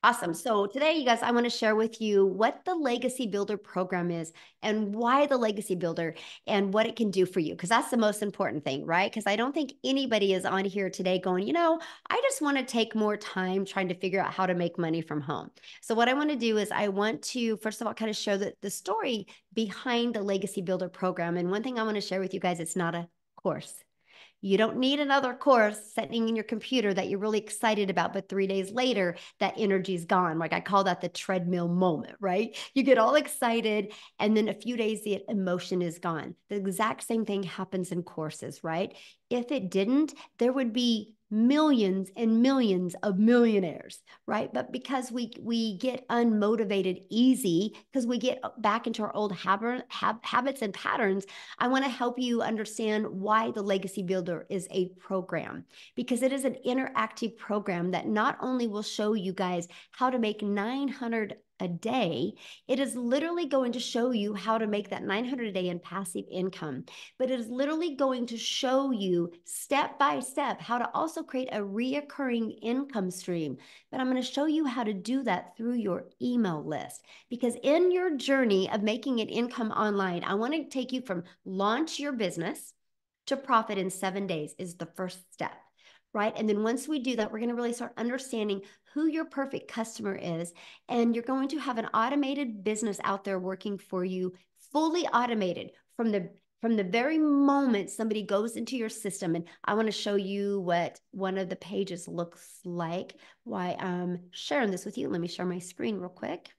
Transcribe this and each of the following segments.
Awesome. So today, you guys, I want to share with you what the Legacy Builder program is and why the Legacy Builder and what it can do for you, because that's the most important thing, right? Because I don't think anybody is on here today going, I just want to take more time trying to figure out how to make money from home. So what I want to do is I want to, first of all, kind of show the story behind the Legacy Builder program. And one thing I want to share with you guys, it's not a course. You don't need another course sitting in your computer that you're really excited about, but 3 days later, that energy's gone. Like I call that the treadmill moment, right? You get all excited, and then a few days, the emotion is gone. The exact same thing happens in courses, right? If it didn't, there would be millions and millions of millionaires, right? But because we get unmotivated easy, because we get back into our old habits and patterns, I want to help you understand why the Legacy Builder is a program, because it is an interactive program that not only will show you guys how to make 900 a day, it is literally going to show you how to make that 900 a day in passive income, but it is literally going to show you step by step how to also create a reoccurring income stream. But I'm going to show you how to do that through your email list, because in your journey of making an income online, I want to take you from launch your business to profit in 7 days is the first step, right? And then once we do that, we're going to really start understanding who your perfect customer is. And you're going to have an automated business out there working for you, fully automated from the very moment somebody goes into your system. And I want to show you what one of the pages looks like, why I'm sharing this with you. Let me share my screen real quick.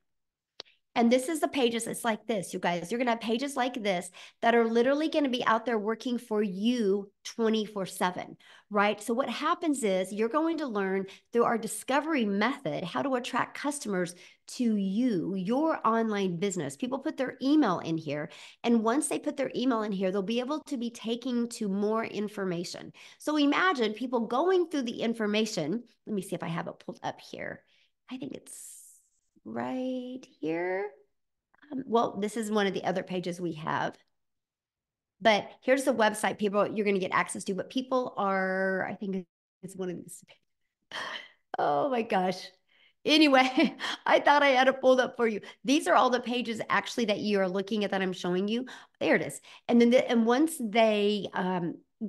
And this is the pages. It's like this, you guys. You're going to have pages like this that are literally going to be out there working for you 24/7, right? So what happens is you're going to learn through our discovery method how to attract customers to you, your online business. People put their email in here. And once they put their email in here, they'll be able to be taking to more information. So imagine people going through the information. Let me see if I have it pulled up here. I think it's right here. Well, this is one of the other pages we have. But here's the website people you're going to get access to. But people are, I think it's one of these. Oh my gosh. Anyway, I thought I had it pulled up for you. These are all the pages actually that you are looking at that I'm showing you. There it is. And then and once they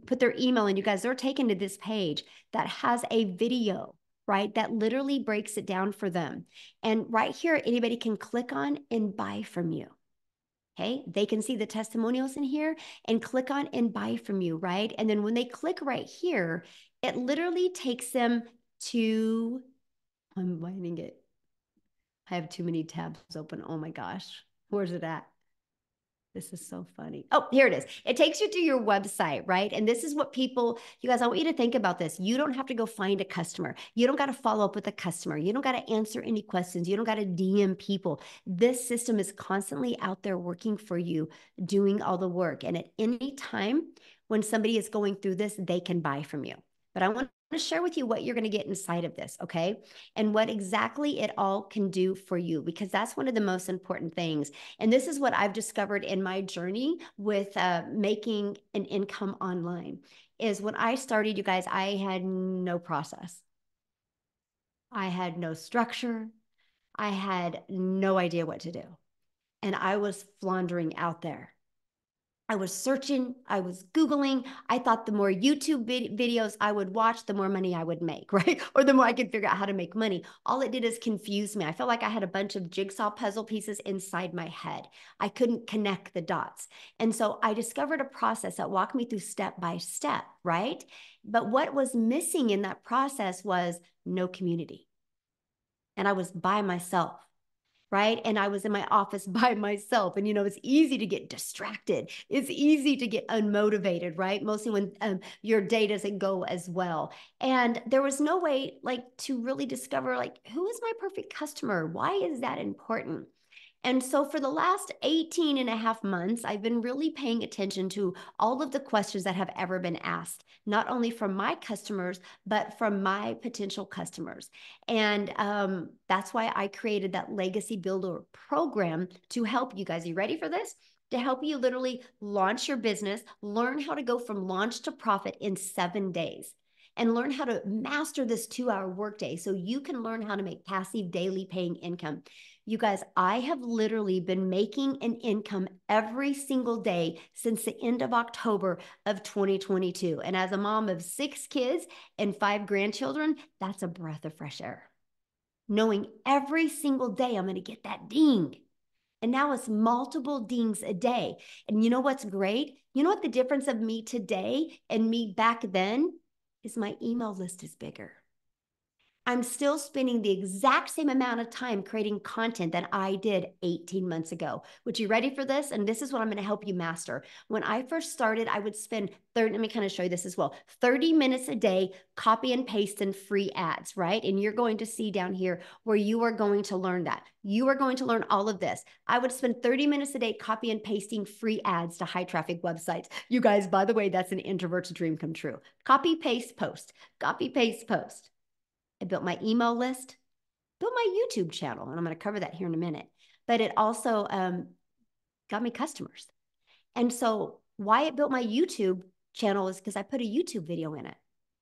put their email in, you guys, they're taken to this page that has a video, right? That literally breaks it down for them. And right here, anybody can click on and buy from you. Okay, they can see the testimonials in here and click on and buy from you, right? And then when they click right here, it literally takes them to, I'm finding it. I have too many tabs open. Oh my gosh. Where's it at? This is so funny. Oh, here it is. It takes you to your website, right? And this is what people, you guys, I want you to think about this. You don't have to go find a customer. You don't got to follow up with a customer. You don't got to answer any questions. You don't got to DM people. This system is constantly out there working for you, doing all the work. And at any time when somebody is going through this, they can buy from you. But I want to share with you what you're going to get inside of this, okay? And what exactly it all can do for you, because that's one of the most important things. And this is what I've discovered in my journey with making an income online is when I started, you guys, I had no process. I had no structure. I had no idea what to do. And I was floundering out there. I was searching, I was Googling. I thought the more YouTube videos I would watch, the more money I would make, right? Or the more I could figure out how to make money. All it did is confuse me. I felt like I had a bunch of jigsaw puzzle pieces inside my head. I couldn't connect the dots. And so I discovered a process that walked me through step by step, right? But what was missing in that process was no community. And I was by myself, right? And I was in my office by myself. And, it's easy to get distracted. It's easy to get unmotivated, right? Mostly when your day doesn't go as well. And there was no way to really discover who is my perfect customer? Why is that important? And so for the last 18 and a half months, I've been really paying attention to all of the questions that have ever been asked, not only from my customers, but from my potential customers. And that's why I created that Legacy Builder program to help you guys. Are you ready for this? To help you literally launch your business, learn how to go from launch to profit in 7 days. and learn how to master this 2-hour workday so you can learn how to make passive daily paying income. You guys, I have literally been making an income every single day since the end of October of 2022. And as a mom of 6 kids and 5 grandchildren, that's a breath of fresh air. Knowing every single day I'm going to get that ding. And now it's multiple dings a day. And you know what's great? You know what the difference of me today and me back then is? My email list is bigger. I'm still spending the exact same amount of time creating content that I did 18 months ago. Would you ready for this? And this is what I'm going to help you master. When I first started, I would spend 30, let me kind of show you this as well, 30 minutes a day, copy and paste in free ads, right? And you're going to see down here where you are going to learn that. You are going to learn all of this. I would spend 30 minutes a day copy and pasting free ads to high traffic websites. You guys, by the way, that's an introvert's dream come true. Copy, paste, post, copy, paste, post. I built my email list, built my YouTube channel, and I'm going to cover that here in a minute. But it also got me customers. And so why it built my YouTube channel is because I put a YouTube video in it.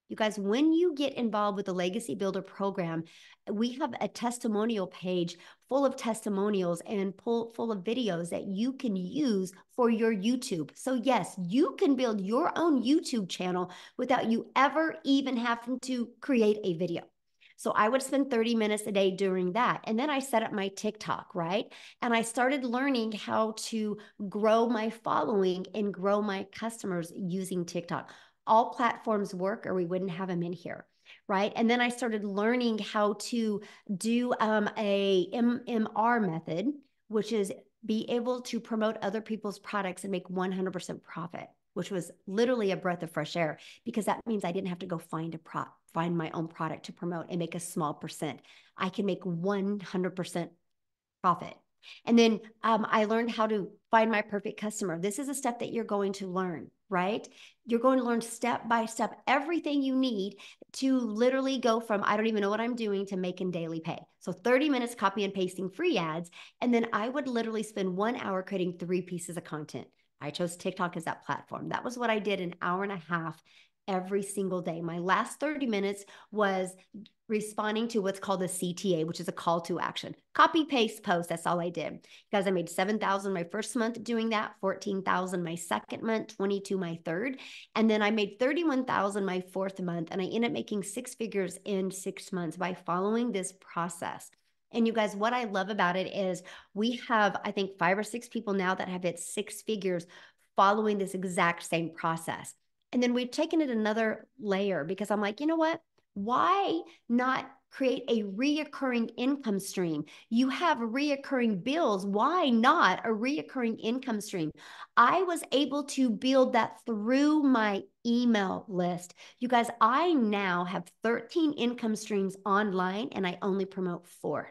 You guys, when you get involved with the Legacy Builder program, we have a testimonial page full of testimonials and full of videos that you can use for your YouTube. So yes, you can build your own YouTube channel without you ever even having to create a video. So I would spend 30 minutes a day doing that. And then I set up my TikTok, right? And I started learning how to grow my following and grow my customers using TikTok. All platforms work or we wouldn't have them in here, right? And then I started learning how to do a MMR method, which is be able to promote other people's products and make 100% profit, which was literally a breath of fresh air because that means I didn't have to go find my own product to promote and make a small percent. I can make 100% profit. And then I learned how to find my perfect customer. This is a step that you're going to learn, right? You're going to learn step by step everything you need to literally go from I don't even know what I'm doing to making daily pay. So 30 minutes copy and pasting free ads. And then I would literally spend 1 hour creating 3 pieces of content. I chose TikTok as that platform. That was what I did an hour and a half every single day. My last 30 minutes was responding to what's called a CTA, which is a call to action. Copy, paste, post. That's all I did. Guys, I made 7,000 my first month doing that, 14,000 my second month, 22 my third. And then I made 31,000 my fourth month. And I ended up making 6 figures in 6 months by following this process. And you guys, what I love about it is we have, I think, 5 or 6 people now that have hit 6 figures following this exact same process. And then we've taken it another layer because I'm like, you know what? Why not create a reoccurring income stream? You have reoccurring bills. Why not a reoccurring income stream? I was able to build that through my email list. You guys, I now have 13 income streams online and I only promote 4.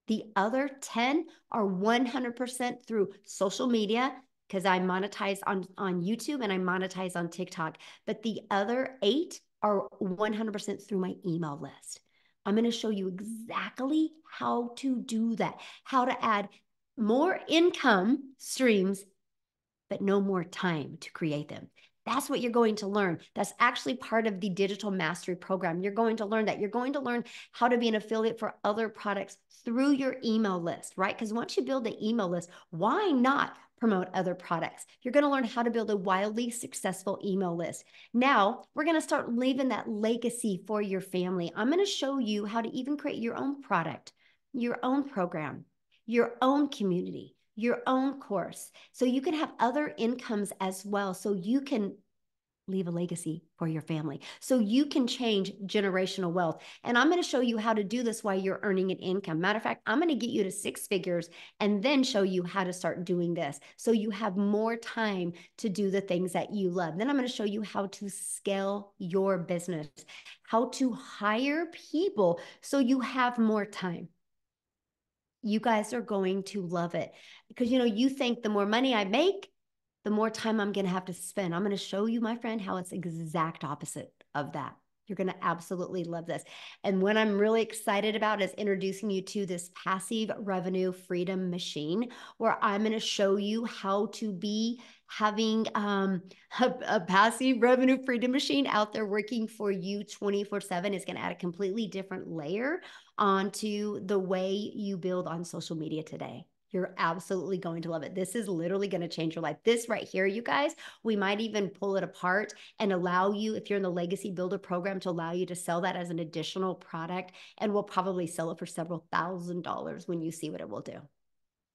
The other 10 are 100% through social media because I monetize on YouTube and I monetize on TikTok. But the other 8 are 100% through my email list. I'm going to show you exactly how to do that, how to add more income streams, but no more time to create them. That's what you're going to learn. That's actually part of the digital mastery program. You're going to learn that. You're going to learn how to be an affiliate for other products through your email list, right? Because once you build the email list, why not promote other products? You're going to learn how to build a wildly successful email list. Now, we're going to start leaving that legacy for your family. I'm going to show you how to even create your own product, your own program, your own community, your own course, so you can have other incomes as well, so you can leave a legacy for your family, so you can change generational wealth. And I'm going to show you how to do this while you're earning an income. Matter of fact, I'm going to get you to 6 figures and then show you how to start doing this so you have more time to do the things that you love. Then I'm going to show you how to scale your business, how to hire people so you have more time. You guys are going to love it because, you know, you think the more money I make, the more time I'm going to have to spend. I'm going to show you, my friend, how it's exact opposite of that. You're going to absolutely love this. And what I'm really excited about is introducing you to this passive revenue freedom machine, where I'm going to show you how to be having a passive revenue freedom machine out there working for you 24/7. It's going to add a completely different layer onto the way you build on social media today. You're absolutely going to love it. This is literally going to change your life. This right here, you guys, we might even pull it apart and allow you, if you're in the Legacy Builder program, to allow you to sell that as an additional product. And we'll probably sell it for several $1,000s when you see what it will do.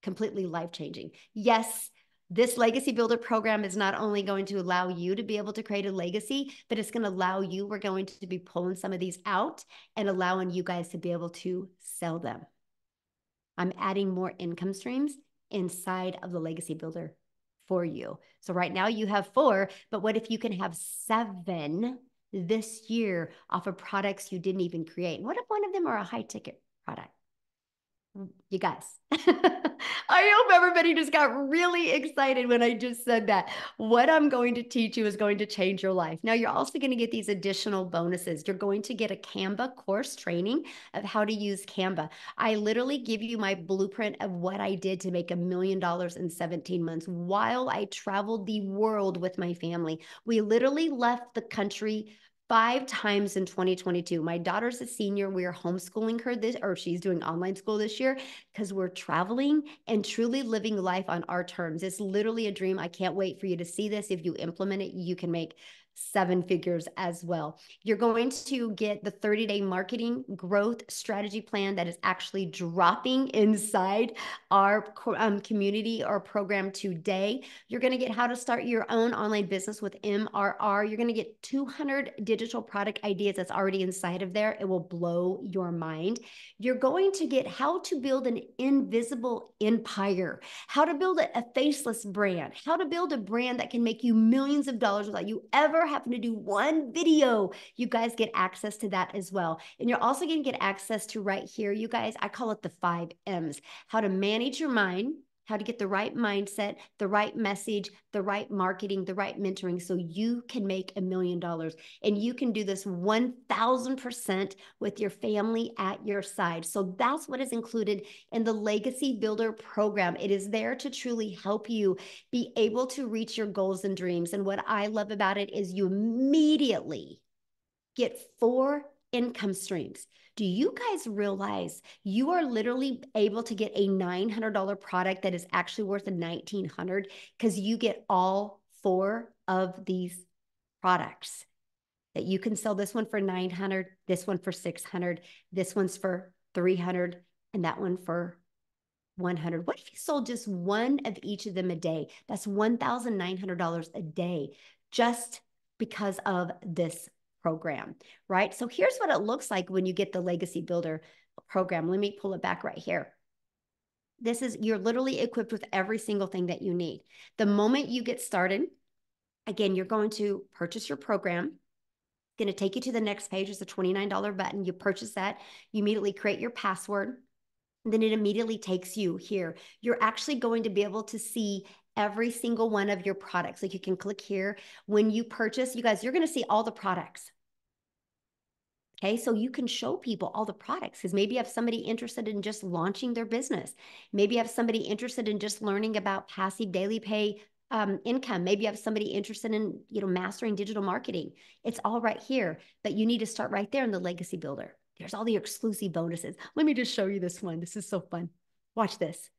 Completely life-changing. Yes, this Legacy Builder program is not only going to allow you to be able to create a legacy, but it's going to allow you, we're going to be pulling some of these out and allowing you guys to be able to sell them. I'm adding more income streams inside of the Legacy Builder for you. So right now you have 4, but what if you can have 7 this year off of products you didn't even create? What if one of them are a high ticket product? You guys, I hope everybody just got really excited when I just said that. What I'm going to teach you is going to change your life. Now, you're also going to get these additional bonuses. You're going to get a Canva course training of how to use Canva. I literally give you my blueprint of what I did to make $1 million in 17 months while I traveled the world with my family. We literally left the country 5 times in 2022. My daughter's a senior. We are homeschooling her this, or she's doing online school this year, because we're traveling and truly living life on our terms. It's literally a dream. I can't wait for you to see this. If you implement it, you can make 7 figures as well. You're going to get the 30-day marketing growth strategy plan that is actually dropping inside our community or program today. You're going to get how to start your own online business with MRR. You're going to get 200 digital product ideas that's already inside of there. It will blow your mind. You're going to get how to build an invisible empire, how to build a faceless brand, how to build a brand that can make you millions of dollars without you ever having to do one video. You guys get access to that as well. And you're also going to get access to right here, you guys, I call it the 5 M's, how to manage your mind, how to get the right mindset, the right message, the right marketing, the right mentoring, so you can make $1 million. And you can do this 1000% with your family at your side. So that's what is included in the Legacy Builder program. It is there to truly help you be able to reach your goals and dreams. And what I love about it is you immediately get 4 income streams. Do you guys realize you are literally able to get a $900 product that is actually worth $1,900 because you get all 4 of these products? That you can sell this one for $900, this one for $600, this one's for $300, and that one for $100. What if you sold just one of each of them a day? That's $1,900 a day just because of this program, right? So here's what it looks like when you get the Legacy Builder program. Let me pull it back right here. This is, you're literally equipped with every single thing that you need. The moment you get started, again, you're going to purchase your program. Going to take you to the next page. It's a $29 button. You purchase that. You immediately create your password. And then it immediately takes you here. You're actually going to be able to see every single one of your products. Like you can click here. When you purchase, you guys, you're going to see all the products. Okay, so you can show people all the products, because maybe you have somebody interested in just launching their business. Maybe you have somebody interested in just learning about passive daily pay income. Maybe you have somebody interested in, mastering digital marketing. It's all right here, but you need to start right there in the Legacy Builder. There's all the exclusive bonuses. Let me just show you this one. This is so fun. Watch this.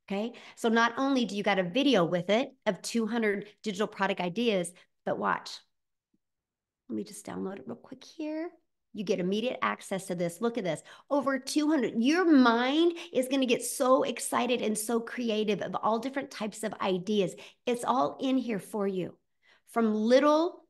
Okay, so not only do you got a video with it of 200 digital product ideas, but watch. Let me just download it real quick here. You get immediate access to this. Look at this. Over 200. Your mind is going to get so excited and so creative of all different types of ideas. It's all in here for you. From little,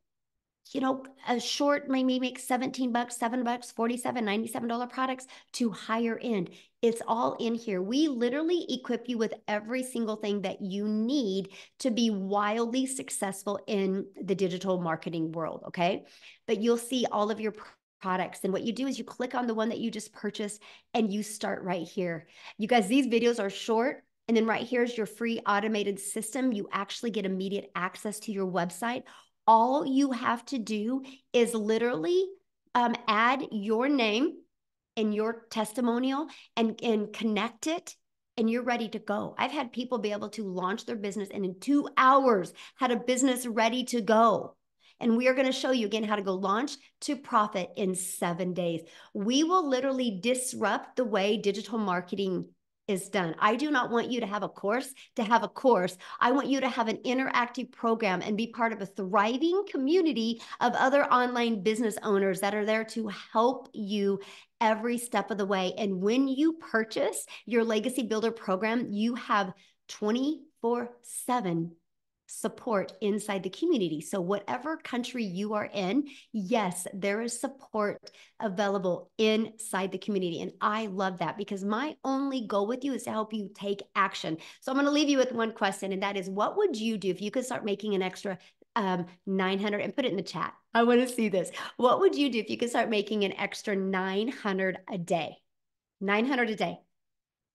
a short, maybe make 17 bucks, $7, $47, $97 products to higher end. It's all in here. We literally equip you with every single thing that you need to be wildly successful in the digital marketing world, okay? But you'll see all of your products. And what you do is you click on the one that you just purchased and you start right here. You guys, these videos are short. And then right here is your free automated system. You actually get immediate access to your website. All you have to do is literally add your name and your testimonial and connect it, and you're ready to go. I've had people be able to launch their business and in 2 hours had a business ready to go. And we are going to show you again how to go launch to profit in 7 days. We will literally disrupt the way digital marketing is done. I do not want you to have a course to have a course. I want you to have an interactive program and be part of a thriving community of other online business owners that are there to help you every step of the way. And when you purchase your Legacy Builder program, you have 24/7 support inside the community. So whatever country you are in, yes, there is support available inside the community. And I love that because my only goal with you is to help you take action. So I'm going to leave you with one question, and that is, what would you do if you could start making an extra 900, and put it in the chat. I want to see this. What would you do if you could start making an extra 900 a day? 900 a day.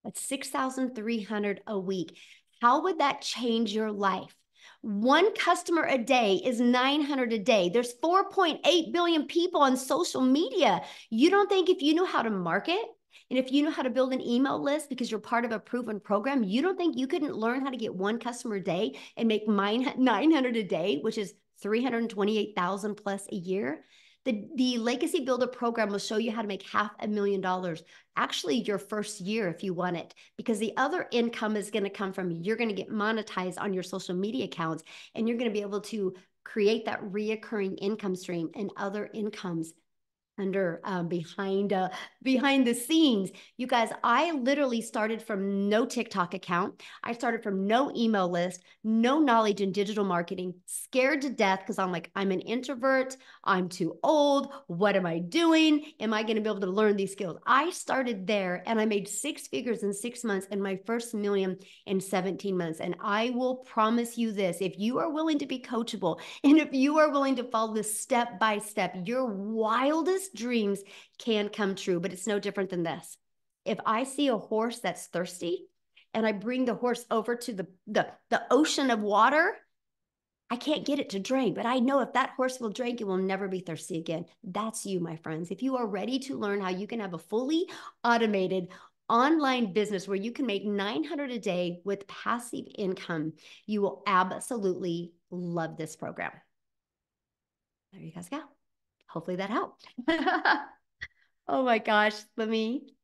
That's 6,300 a week. How would that change your life? One customer a day is 900 a day. There's 4.8 billion people on social media. You don't think if you know how to market and if you know how to build an email list because you're part of a proven program, you don't think you couldn't learn how to get one customer a day and make 900 a day, which is 328,000 plus a year? The Legacy Builder program will show you how to make $500,000, actually your first year if you want it, because the other income is going to come from, you're going to get monetized on your social media accounts, and you're going to be able to create that reoccurring income stream and other incomes under behind the scenes. You guys, I literally started from no TikTok account. I started from no email list, no knowledge in digital marketing, scared to death because I'm like, I'm an introvert, I'm too old, what am I doing? Am I going to be able to learn these skills? I started there and I made 6 figures in 6 months and my first million in 17 months. And I will promise you this, if you are willing to be coachable and if you are willing to follow this step by step, your wildest dreams can come true. But it's no different than this. If I see a horse that's thirsty and I bring the horse over to the ocean of water, I can't get it to drink, but I know if that horse will drink, it will never be thirsty again. That's you, my friends. If you are ready to learn how you can have a fully automated online business where you can make 900 a day with passive income, you will absolutely love this program. There you guys go. Hopefully that helped. Oh my gosh. Let me,